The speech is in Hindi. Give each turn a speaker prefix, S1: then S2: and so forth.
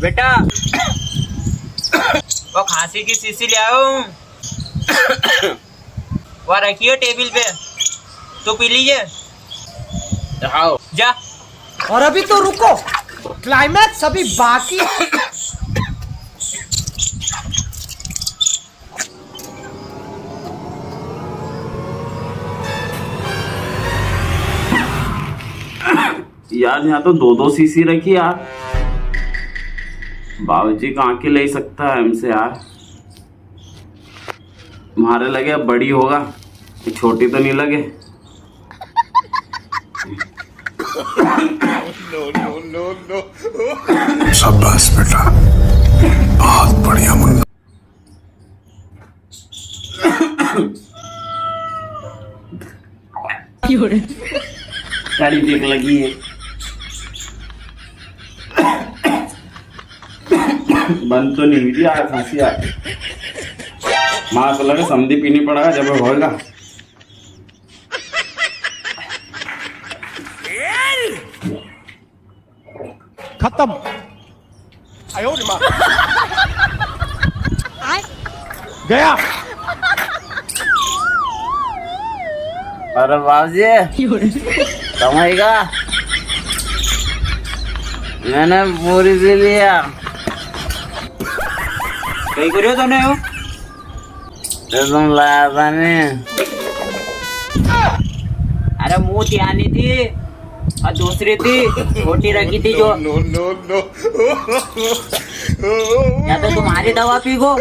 S1: बेटा वो खांसी की शीशी ले आओ। वहाँ रखिए टेबल पे, तो पी लीजिए। आओ जा।
S2: और अभी तो रुको, क्लाइमैक्स अभी बाकी।
S3: यार यहाँ तो दो दो सीसी रखी यार। बाबूजी कहाँ के ले सकता है हमसे यार। तुम्हारे लगे अब बड़ी होगा, छोटी तो नहीं लगे।
S4: शाबाश बेटा, बहुत बढ़िया मुन्ना।
S3: गाड़ी देख लगी है। बंद तो नहीं हुई थी यार खांसी यार। माँ को लगे समझी पीनी पड़ेगा जब वो होगा।
S2: खत्म। गया।
S3: अरे बाबूजी कमाएगा, मैंने पूरी पी लिया।
S1: कहीं करियो तूने हो?
S3: तुम लाया था नहीं।
S1: अरे मुँह आनी थी और दूसरी थी छोटी रखी थी जो। या तो तुम्हारी दवा पी गो